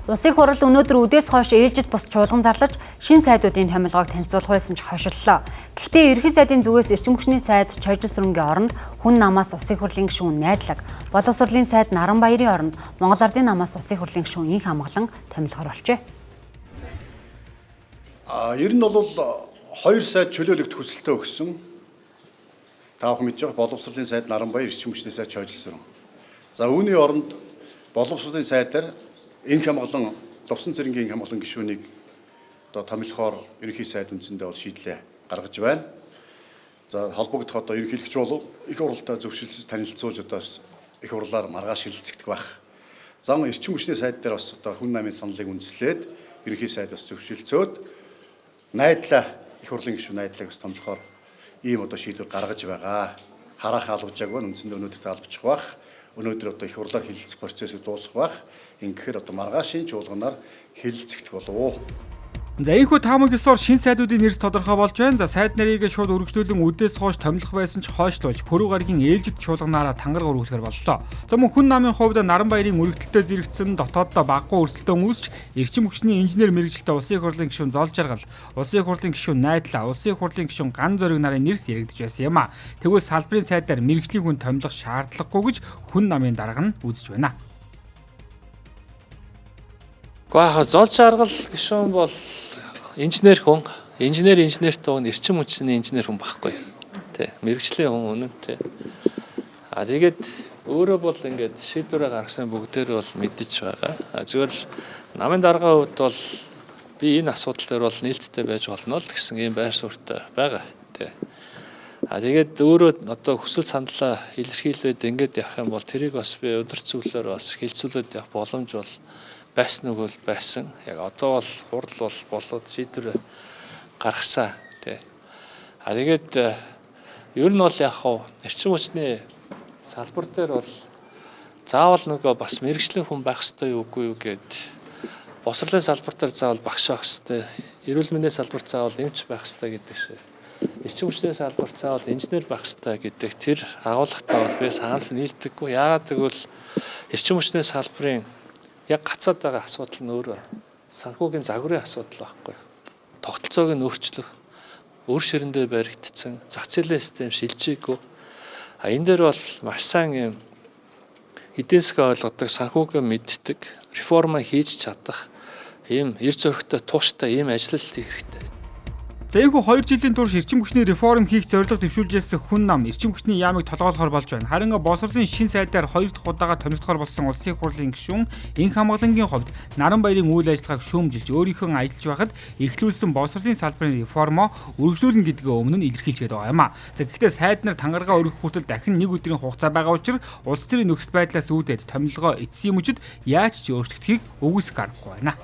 Улсын хурал өнөөдөр үдээс хойш ээлжид бус чуулган зарлаж шин сайдуудын томилгоог танилцуулах байсан ч хойшиллоо. Гэхдээ ерхий сайдын зүгээс эрчим хүчний сайд Чойжил сүрэнгийн оронд хүн намаас улсын хурлын гишүүн Найдлаг, боловсролын сайд Наранбаярын оронд Монгол Ардын намаас улсын хурлын гишүүн Инх Амгалан томилгоор болжээ. Ер нь бол хоёр сайд чөлөөлөгдөх хүсэлтээ өгсөн. Та бүхэн мэдж байгаа боловсролын сайд Наранбаяр, эрчим хүчний сайд Чойжил сүрэн. За үүний оронд боловсролын сайдаар Инх Амгалан, Лувсан цэрэнгийн Инх Амгалан гишүүнийг одоо томилохоор ерөнхий сайд үндсэндээ бол шийдлээ гаргаж байна. За холбогдох одоо ерөнхийлөгч бол их уралдаа зөвшөөрлөс танилцуулж одоо их урлаар маргааш хэлэлцэгдэх байх. Зам эрчим хүчний сайд дээр бас одоо хүн намын саналыг үндэслээд ерөнхий сайдаас зөвшөөрөлцөөд Найдлаа их урлын гишүүн Найдлагаас томилохоор ийм одоо шийдвэр гаргаж байгаа. Хараахан албажааг байна, үндсэндээ өнөөдөр албачих байх. Өнөөдөр одоо их урлаар хэлэлцэх процессыг дуусгах байх. Ингэхээр одоо маргаашийн чуулганаар хэлэлцэгдэх болов. За энэхүү таамаг ёсоор шин сайдуудын нэрс тодорхой болж байна. За сайд нарыг шууд өргөжлүүлэн үдээс хойш томилох байсан ч хойшлуулж Пүрэв гарагийн ээлжид чуулганаараа тангараг өргөхөр боллоо. За мөн хүн намын хувьд Наранбаярын өргөдөлтөд зэрэгцсэн дотооддоо багагүй өрсөлдөөн үүсч эрчим хүчний инженер мэргэжилтэд улсын хурлын гишүүн Зол Жаргал, улсын хурлын гишүүн Найдлаа, улсын хурлын гишүүн Ган Зориг нарын нэрс яригдж байсан юм а. Тэгвэл салбарын сайдаар мэргэжлийн хүн томилох шаардлагагүй гэж хүн намын дарга нь үзэж байна. Гэхдээ Зол Жаргал гишүүн бол инженер хүн, инженерт уг эрчим хүчний инженер хүн байхгүй. Тэ, мэргэжлийн хүн үнэн тэ. Тэгээд өөрөө бол ингээд шийдвэрээ гаргасан бүгдээр бол мэдэж байгаа. Зүгээр намын дарганы хувьд бол би энэ асуудал дээр бол нээлттэй байж болно л гэсэн ийм байр суурьтай байгаа. Тэ. Тэгээд өөрөө одоо хүсэл саналаа илэрхийлээд ингээд явах юм бол тэрийг бас би өдөр зөвлөөр бас хэлцүүлээд явах боломж бол байсан үг бол байсан. Яг одоо бол хурал бол болоод шийдвэр гаргасан тий. Тэгээд ер нь бол яг эрчим хүчний салбар дээр бол заавал нөгөө бас мэргэжлийн хүн байх ёстой юу үгүй юу гэд босрлын салбар дээр заавал багш байх ёстой. Эрүүл мэндийн салбарт заавал эмч байх ёстой гэдэг шиг. Эрчим хүчний салбарт заавал инженер байх ёстой гэдэг тэр агуулгатай бол би санал нийлдэггүй. Яагаад гэвэл эрчим хүчний салбарын яг гацаад байгаа асуудал нь өөрөө санхүүгийн загварын асуудал байхгүй. Тогтолцоог нь өөрчлөх, өөр ширэндээ баригдсан, зах зээлийн систем шилжээгүй. Энэ дээр бол маш сайн юм эдийн засгийн ойлгодог, санхүүгээ мэддэг, реформа хийж чадах ийм эр зөрөгтэй тууштай ийм ажиллалт хийх хэрэгтэй. За энэхүү 2 жилийн турш эрчим хүчний реформ хийх зорилго дэвшүүлжсэн хүн нам эрчим хүчний яамыг толгойлохоор болж байна. Харин боловсролын шин сайдаар 2 дахь удаага томилдохоор болсон улсын хурлын гишүүн Инх Амгалангийн хувьд Наранбаярын үйл ажиллагааг шүүмжилж өөрийнхөө ажиллаж байхад эхлүүлсэн боловсролын салбарын реформоо үргэлжлүүлнэ гэдгээ өмнө нь илэрхийлж байгаа юм а. За гэхдээ сайд нар тангаргаа өргөх хүртэл дахин нэг өдрийн хугацаа байгаа учраас улс төрийн нөхцөл байдлаас үүдээд томилгоо эцсийн мөчид яаж ч өөрчлөгдөхийг үгүйсэх аргагүй байна.